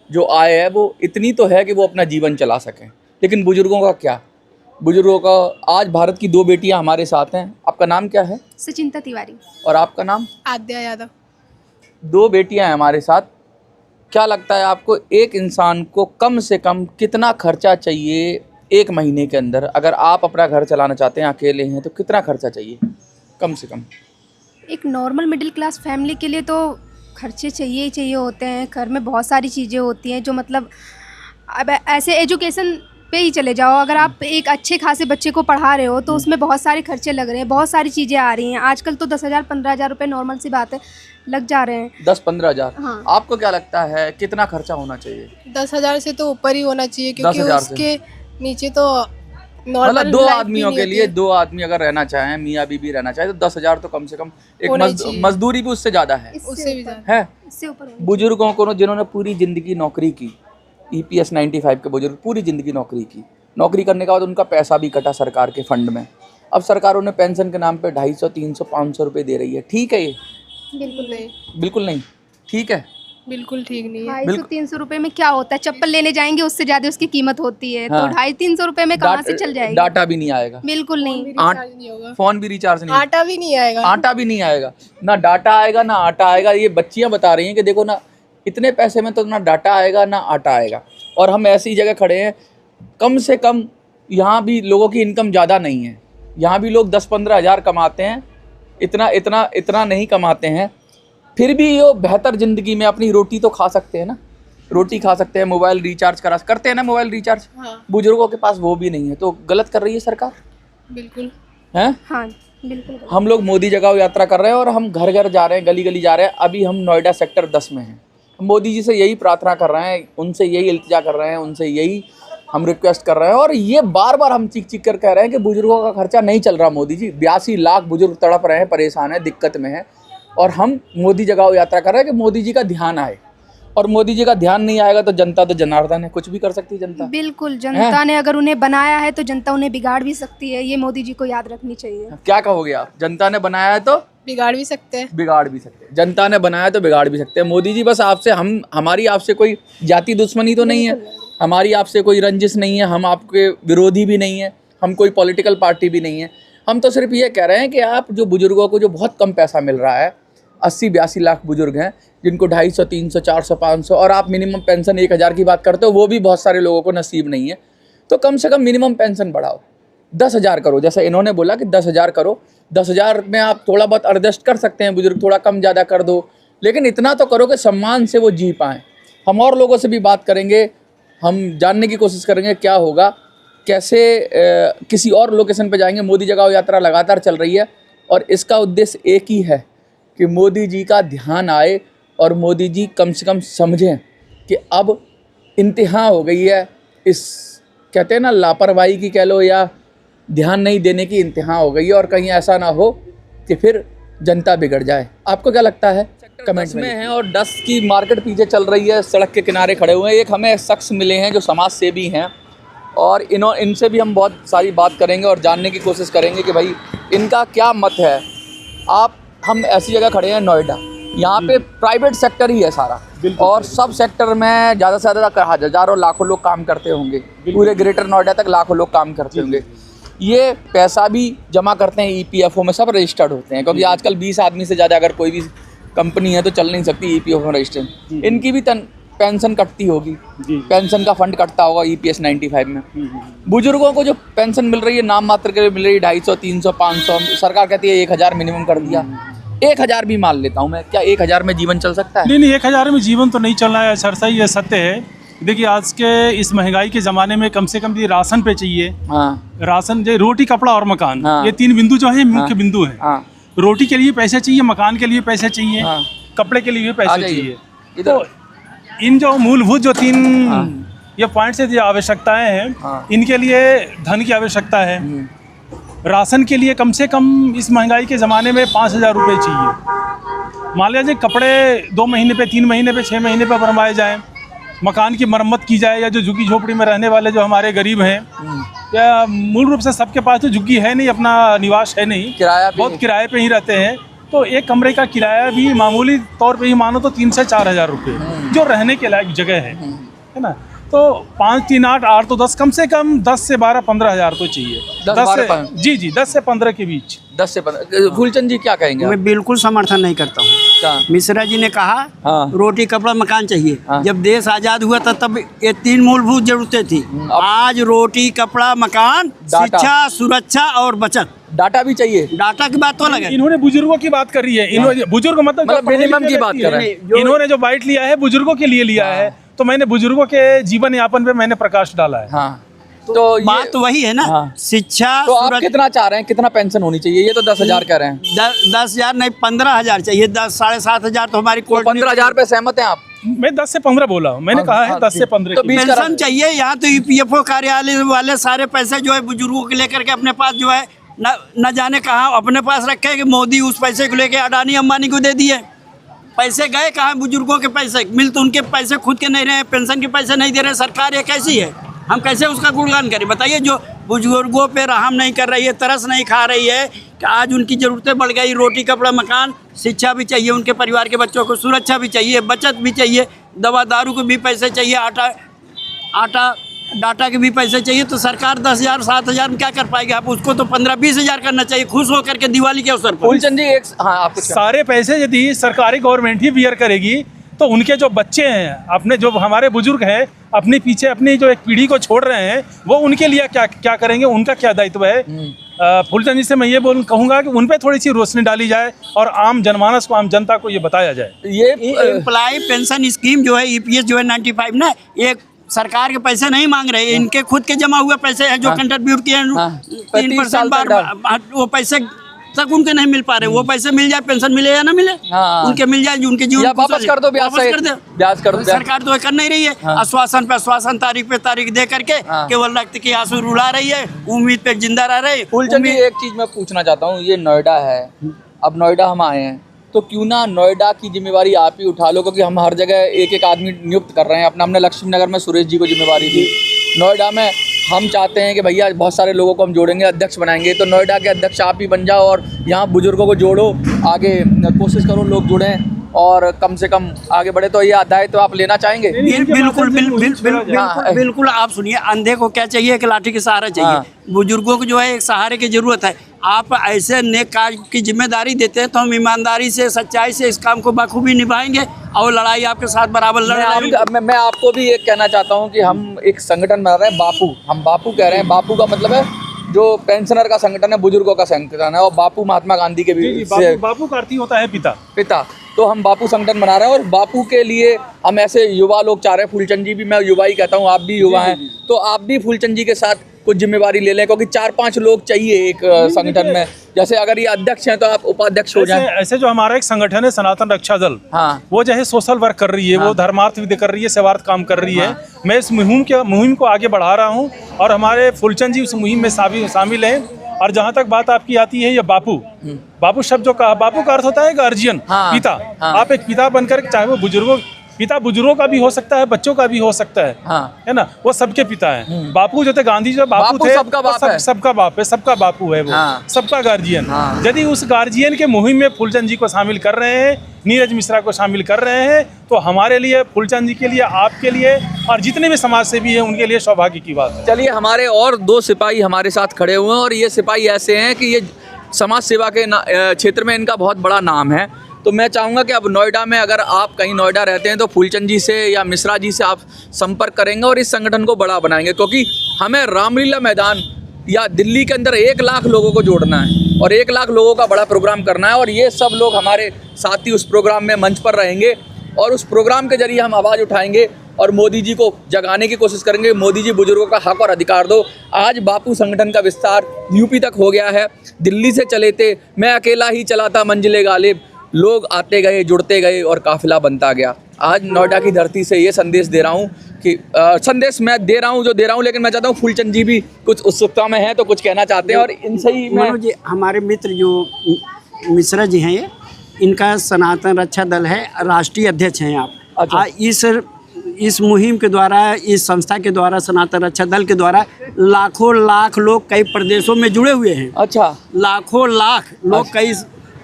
जो आय है, वो इतनी तो है कि वो अपना जीवन चला सकें। लेकिन बुजुर्गों का क्या? बुजुर्गों का, आज भारत की 2 बेटियां हमारे साथ हैं। आपका नाम क्या है? सचिंता तिवारी। और आपका नाम? आद्या यादव। 2 बेटियां हैं हमारे साथ। क्या लगता है आपको, एक इंसान को कम से कम कितना खर्चा चाहिए 1 महीने के अंदर? अगर आप अपना घर चलाना चाहते हैं, अकेले हैं, तो कितना खर्चा चाहिए कम से कम? एक नॉर्मल मिडिल क्लास फैमिली के लिए तो खर्चे चाहिए ही चाहिए होते हैं। घर में बहुत सारी चीज़ें होती हैं जो मतलब, अब ऐसे एजुकेशन पे ही चले जाओ, अगर आप एक अच्छे खासे बच्चे को पढ़ा रहे हो तो उसमें बहुत सारे खर्चे लग रहे हैं, बहुत सारी चीज़ें आ रही हैं। आजकल तो 10,000-15,000 रुपये नॉर्मल सी बात है, लग जा रहे हैं। 10-15 हज़ार। हाँ। आपको क्या लगता है कितना खर्चा होना चाहिए? 10,000 से तो ऊपर ही होना चाहिए, क्योंकि उसके नीचे तो मतलब 2 आदमियों के लिए, 2 आदमी अगर रहना चाहें, मियाँ बीबी रहना चाहे, तो 10,000 तो कम से कम। एक मजदूरी भी उससे ज़्यादा है, उससे भी ज़्यादा है। इससे ऊपर बुजुर्गों को, जिन्होंने पूरी ज़िंदगी नौकरी की, EPS 95 के बुजुर्ग पूरी ज़िंदगी नौकरी की, नौकरी करने के बाद उनका पैसा भी कटा सरकार के फंड में। अब सरकार उन्हें पेंशन के नाम पे 250, 300, 500 रुपये दे रही है। ठीक है ये? बिल्कुल नहीं, बिल्कुल नहीं ठीक है, बिल्कुल ठीक नहीं है। 250-300 रुपये में क्या होता है? चप्पल लेने जाएंगे उससे ज्यादा उसकी कीमत होती है। हाँ। तो 250-300 रुपये में कहाँ से चल जाएगी? डाटा भी नहीं आएगा, बिल्कुल नहीं, फोन भी रिचार्ज नहीं, आटा भी नहीं आएगा, आटा भी नहीं आएगा, ना डाटा आएगा ना आटा आएगा। ये बच्चियां बता रही हैं कि देखो ना, इतने पैसे में तो ना डाटा आएगा ना आटा आएगा। और हम ऐसी जगह खड़े हैं, कम से कम यहाँ भी लोगों की इनकम ज़्यादा नहीं है। यहाँ भी लोग 10-15 हज़ार कमाते हैं, इतना नहीं कमाते हैं, फिर भी ये बेहतर ज़िंदगी में अपनी रोटी तो खा सकते हैं ना, रोटी खा सकते हैं, मोबाइल रिचार्ज करते हैं ना, मोबाइल रिचार्ज। हाँ। बुजुर्गों के पास वो भी नहीं है, तो गलत कर रही है सरकार। बिल्कुल हैं? हाँ बिल्कुल। हम लोग मोदी जगाओ यात्रा कर रहे हैं और हम घर घर जा रहे हैं, गली गली जा रहे हैं। अभी हम नोएडा सेक्टर 10 में हैं। मोदी जी से यही प्रार्थना कर रहे हैं, उनसे यही इल्तिजा कर रहे हैं, उनसे यही हम रिक्वेस्ट कर रहे हैं। और ये बार बार हम चीख कर कह रहे हैं कि बुजुर्गों का खर्चा नहीं चल रहा मोदी जी। 82 लाख बुजुर्ग तड़प रहे हैं, परेशान हैं, दिक्कत में हैं, और हम मोदी जगाओ यात्रा कर रहे हैं कि मोदी जी का ध्यान आए। और मोदी जी का ध्यान नहीं आएगा तो जनता तो जनार्दन है, कुछ भी कर सकती है जनता। बिल्कुल, जनता ने अगर उन्हें बनाया है तो जनता उन्हें बिगाड़ भी सकती है, ये मोदी जी को याद रखनी चाहिए। क्या कहोगे आप? जनता ने बनाया है तो बिगाड़ भी सकते हैं, बिगाड़ भी सकते हैं। जनता ने बनाया तो बिगाड़ भी सकते हैं। मोदी जी बस आपसे, हमारी आपसे कोई जाति दुश्मनी तो नहीं है, हमारी आपसे कोई रंजिश नहीं है, हम आपके विरोधी भी नहीं है, हम कोई पॉलिटिकल पार्टी भी नहीं है। हम तो सिर्फ ये कह रहे हैं कि आप जो बुजुर्गों को जो बहुत कम पैसा मिल रहा है, 80-82 लाख बुजुर्ग हैं जिनको 250, 300, 400, 500, और आप मिनिमम पेंशन 1000 की बात करते हो, वो भी बहुत सारे लोगों को नसीब नहीं है। तो कम से कम मिनिमम पेंशन बढ़ाओ, 10,000 करो, जैसे इन्होंने बोला कि 10,000 करो। 10,000 में आप थोड़ा बहुत एडजस्ट कर सकते हैं, बुजुर्ग थोड़ा कम ज़्यादा कर दो, लेकिन इतना तो करो कि सम्मान से वो जी पाएँ। हम और लोगों से भी बात करेंगे, हम जानने की कोशिश करेंगे क्या होगा, कैसे किसी और लोकेशन पे जाएंगे। मोदी जगाओ यात्रा लगातार चल रही है और इसका उद्देश्य एक ही है कि मोदी जी का ध्यान आए और मोदी जी कम से कम समझें कि अब इंतहा हो गई है, इस कहते हैं ना लापरवाही की कह लो या ध्यान नहीं देने की इंतहा हो गई है, और कहीं ऐसा ना हो कि फिर जनता बिगड़ जाए। आपको क्या लगता है? कमेंट्स में हैं। और 10 की मार्केट पीछे चल रही है, सड़क के किनारे खड़े हुए हैं। एक हमें शख्स मिले हैं जो समाज सेवी हैं, और इनसे भी हम बहुत सारी बात करेंगे और जानने की कोशिश करेंगे कि भाई इनका क्या मत है। हम ऐसी जगह खड़े हैं नोएडा, यहाँ पे प्राइवेट सेक्टर ही है सारा, और सब सेक्टर में ज़्यादा से ज़्यादा हज़ारों लाखों लोग काम करते होंगे, पूरे ग्रेटर नोएडा तक लाखों लोग काम करते होंगे। ये पैसा भी जमा करते हैं EPFO में, सब रजिस्टर्ड होते हैं, क्योंकि आजकल 20 आदमी से ज़्यादा अगर कोई भी कंपनी है तो चल नहीं सकती EPFO में रजिस्टर्ड। इनकी भी पेंशन कटती होगी, पेंशन का फंड कटता होगा EPS 95 में। बुजुर्गों को जो पेंशन मिल रही है नाम मात्र के लिए मिल रही है, 250, 300, 500, सरकार कहती है 1000 मिनिमम कर दिया। 1000 भी मान लेता हूँ मैं, क्या 1000 में जीवन चल सकता है? नहीं, 1000 में जीवन तो नहीं चल रहा है सर, सही है, सत्य है। देखिए आज के इस महंगाई के ज़माने में कम से कम ये राशन पे चाहिए। राशन, जो रोटी, कपड़ा और मकान, ये 3 बिंदु जो है मुख्य बिंदु है। रोटी के लिए पैसे चाहिए, मकान के लिए पैसे चाहिए, कपड़े के लिए पैसे चाहिए। तो इन जो मूलभूत जो 3 ये पॉइंट से जो आवश्यकताएं हैं, इनके लिए धन की आवश्यकता है। राशन के लिए कम से कम इस महंगाई के ज़माने में 5,000 रुपये चाहिए। मान लीजिए कपड़े 2 महीने पे, 3 महीने पे, 6 महीने पे बनवाए जाएँ, मकान की मरम्मत की जाए, या जो झुग्गी झोपड़ी में रहने वाले जो हमारे गरीब हैं, या मूल रूप से सबके पास तो झुग्गी है नहीं, अपना निवास है नहीं, बहुत किराए पे ही रहते हैं, तो एक कमरे का किराया भी मामूली तौर पे ही मानो तो 3 से 4,000 रुपये जो रहने के लायक जगह है ना। तो 5, 3, 8, 8 तो 10, कम से कम 10 से 12, 15,000 तो चाहिए। 10 से 15 के बीच। 10 से 15। फूलचंद जी क्या कहेंगे? मैं बिल्कुल समर्थन नहीं करता हूँ। मिश्रा जी ने कहा रोटी, कपड़ा, मकान चाहिए। जब देश आजाद हुआ था तब ये 3 मूलभूत जरूरतें थी। आज रोटी, कपड़ा, मकान, शिक्षा, सुरक्षा और बचत। डाटा भी चाहिए। डाटा की बात तो अलग है। इन्होंने बुजुर्गों की बात करी है, इन्होंने बुजुर्ग मतलब मिनिमम की बात कर रहे हैं। इन्होंने जो बाइट लिया है बुजुर्गों के लिए लिया है, तो मैंने बुजुर्गों के जीवन यापन पे मैंने प्रकाश डाला है। तो बात तो वही है ना। शिक्षा, तो आप कितना चाह रहे हैं, कितना पेंशन होनी चाहिए? ये तो 10,000 कह रहे हैं। 10,000 नहीं, 15,000 चाहिए। 7,500 तो हमारी कोर्ट। 15,000 पे सहमत हैं आप? मैं 10 से 15 बोला हूँ, मैंने कहा है 10 से 15 पेंशन चाहिए। यहाँ तो EPFO कार्यालय वाले सारे पैसे जो है बुजुर्गों के लेकर के अपने पास जो है न जाने कहाँ अपने पास रखे, कि मोदी उस पैसे को लेके अडानी अंबानी को दे दिए। पैसे गए कहाँ? बुजुर्गों के पैसे मिल तो उनके पैसे खुद के नहीं रहे, पेंशन के पैसे नहीं दे रहे। सरकार ये कैसी है? हम कैसे उसका गुणगान करें? बताइए। जो बुजुर्गों पे रहम नहीं कर रही है, तरस नहीं खा रही है कि आज उनकी ज़रूरतें बढ़ गई। रोटी, कपड़ा, मकान, शिक्षा भी चाहिए, उनके परिवार के बच्चों को सुरक्षा भी चाहिए, बचत भी चाहिए, दवा दारू को भी पैसे चाहिए, आटा डाटा के भी पैसे चाहिए। तो सरकार 10,000, 7,000 में क्या कर पाएगी? आप उसको तो 15-20 हज़ार करना चाहिए, खुश होकर के दिवाली के अवसर पर। फूलचंद जी आपको सारे पैसे यदि सरकारी गवर्नमेंट ही बियर करेगी तो उनके जो बच्चे हैं, अपने जो हमारे बुजुर्ग हैं, अपने पीछे अपनी जो एक पीढ़ी को छोड़ रहे हैं, वो उनके लिए क्या करेंगे? उनका क्या दायित्व है? फूलचंद जी से मैं ये कहूँगा कि उन पे थोड़ी सी रोशनी डाली जाए और आम जनमानस को, आम जनता को ये बताया जाए। ये एम्प्लॉय पेंशन स्कीम जो है EPS जो है 95 ना, एक सरकार के पैसे नहीं मांग रहे, इनके खुद के जमा हुए पैसे हैं जो कंट्रीब्यूट किए हैं 3% बार, वो पैसे तक उनके नहीं मिल पा रहे। वो पैसे मिल जाए, पेंशन मिले या ना मिले, उनके मिल जाए, उनके जीवन वापस कर दो, ब्याज कर दो। सरकार तो कर नहीं रही है, आश्वासन पे आश्वासन, तारीख पे तारीख दे करके केवल रक्त की आंसू रुला रही है, उम्मीद पे जिंदा रह रही है। फूलचंद जी, एक चीज मैं पूछना चाहता हूँ, ये नोएडा है, अब नोएडा हम आए हैं तो क्यों ना नोएडा की जिम्मेवारी आप ही उठा लो, क्योंकि हम हर जगह एक एक आदमी नियुक्त कर रहे हैं। अपना हमने लक्ष्मी नगर में सुरेश जी को जिम्मेवारी दी, नोएडा में हम चाहते हैं कि भैया बहुत सारे लोगों को हम जोड़ेंगे, अध्यक्ष बनाएंगे, तो नोएडा के अध्यक्ष आप ही बन जाओ और यहाँ बुजुर्गों को जोड़ो, आगे कोशिश करो लोग जुड़ें और कम से कम आगे बढ़े। तो ये अध्याय तो आप लेना चाहेंगे? बिल्कुल। आप सुनिए, अंधे को क्या चाहिए कि लाठी के सहारा चाहिए, बुजुर्गों को जो है एक सहारे की जरूरत है। आप ऐसे नेक कार्य की जिम्मेदारी देते हैं तो हम ईमानदारी से, सच्चाई से इस काम को बखूबी निभाएंगे और लड़ाई आपके साथ बराबर लड़ाई। मैं आपको भी एक कहना चाहता हूँ कि हम एक संगठन बना रहे हैं बापू, हम बापू कह रहे हैं, बापू का मतलब है जो पेंशनर का संगठन है, बुजुर्गों का संगठन है, और बापू महात्मा गांधी के भी बापू का अर्थ ही होता है पिता। तो हम बापू संगठन बना रहे हैं और बापू के लिए हम ऐसे युवा लोग चाह रहे हैं, फूलचंद जी भी, मैं युवा ही कहता हूँ, आप भी युवा हैं, तो आप भी फूलचंद जी के साथ कुछ जिम्मेवारी ले लें, क्योंकि 4-5 लोग चाहिए एक संगठन में। जैसे अगर ये अध्यक्ष हैं तो आप उपाध्यक्ष हो जाएं। ऐसे जो हमारा एक संगठन है सनातन रक्षा दल, वो जो है सोशल वर्क कर रही है, वो धर्मार्थ विधि कर रही है, सेवार्थ काम कर रही है। मैं इस मुहिम को आगे बढ़ा रहा हूँ और हमारे फूलचंद जी उस मुहिम में शामिल हैं। और जहाँ तक बात आपकी आती है ये बापू शब्द जो कहा, बापू का अर्थ होता है गार्जियन, पिता। आप एक पिता बनकर, चाहे वो बुजुर्गों का भी हो सकता है, बच्चों का भी हो सकता है ना, वो सबके पिता है। बापू जो थे, गांधी जो बापू थे, सबका बाप है, सबका बापू है, वो सबका गार्जियन। यदि उस गार्जियन के मुहिम में फूलचंद जी को शामिल कर रहे हैं, नीरज मिश्रा को शामिल कर रहे हैं, तो हमारे लिए, फूलचंद जी के लिए, आपके लिए और जितने भी समाज सेवी हैं उनके लिए सौभाग्य की बात है। चलिए, हमारे और 2 सिपाही हमारे साथ खड़े हुए हैं और ये सिपाही ऐसे हैं कि ये समाज सेवा के क्षेत्र में इनका बहुत बड़ा नाम है। तो मैं चाहूँगा कि अब नोएडा में, अगर आप कहीं नोएडा रहते हैं तो फूलचंद जी से या मिश्रा जी से आप संपर्क करेंगे और इस संगठन को बड़ा बनाएंगे, क्योंकि हमें रामलीला मैदान या दिल्ली के अंदर 1 लाख लोगों को जोड़ना है और 1 लाख लोगों का बड़ा प्रोग्राम करना है। और ये सब लोग हमारे साथी उस प्रोग्राम में मंच पर रहेंगे और उस प्रोग्राम के जरिए हम आवाज़ उठाएंगे और मोदी जी को जगाने की कोशिश करेंगे। मोदी जी, बुजुर्गों का हक और अधिकार दो। आज बापू संगठन का विस्तार यूपी तक हो गया है, दिल्ली से चले थे, मैं अकेला ही चला था मंजिले गालिब, लोग आते गए, जुड़ते गए और काफिला बनता गया। आज नोएडा की धरती से ये संदेश दे रहा हूँ कि संदेश मैं दे रहा हूँ, लेकिन मैं चाहता हूँ फूलचंद जी भी कुछ उत्सुकता में हैं तो कुछ कहना चाहते हैं। और इनसे ही मनोज जी, हमारे मित्र जो मिश्रा जी हैं, ये इनका सनातन रक्षा दल है, राष्ट्रीय अध्यक्ष हैं आप। अच्छा। इस मुहिम के द्वारा, इस संस्था के द्वारा, सनातन रक्षा दल के द्वारा लाखों लाख लोग कई प्रदेशों में जुड़े हुए हैं। अच्छा। लाखों लाख लोग कई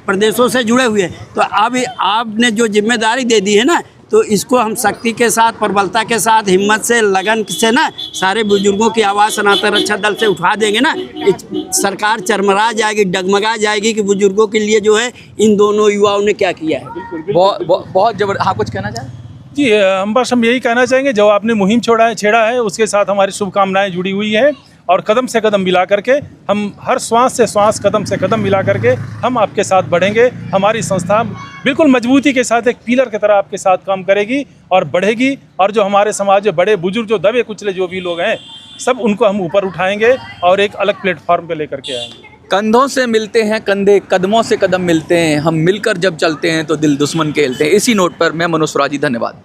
प्रदेशों से जुड़े हुए हैं। तो अब आपने जो जिम्मेदारी दे दी है ना, तो इसको हम शक्ति के साथ, प्रबलता के साथ, हिम्मत से, लगन से ना सारे बुजुर्गों की आवाज़ सनातन रक्षा दल से उठा देंगे ना, सरकार चरमरा जाएगी, डगमगा जाएगी कि बुजुर्गों के लिए जो है इन दोनों युवाओं ने क्या किया है। बहुत जबरदस्त। हाँ, कुछ कहना चाहें? जी, हम यही कहना चाहेंगे, जो आपने मुहिम छेड़ा है उसके साथ हमारी शुभकामनाएं जुड़ी हुई हैं और कदम से कदम मिला करके हम हर श्वास से श्वास, कदम से कदम मिला करके हम आपके साथ बढ़ेंगे। हमारी संस्था बिल्कुल मजबूती के साथ एक पिलर की तरह आपके साथ काम करेगी और बढ़ेगी। और जो हमारे समाज में बड़े बुजुर्ग, जो दबे कुचले जो भी लोग हैं, सब उनको हम ऊपर उठाएंगे और एक अलग प्लेटफॉर्म पे लेकर के आएंगे। कंधों से मिलते हैं कंधे, कदमों से कदम मिलते हैं, हम मिलकर जब चलते हैं तो दिल दुश्मन खेलते हैं। इसी नोट पर मैं मनोज सुराजी, धन्यवाद।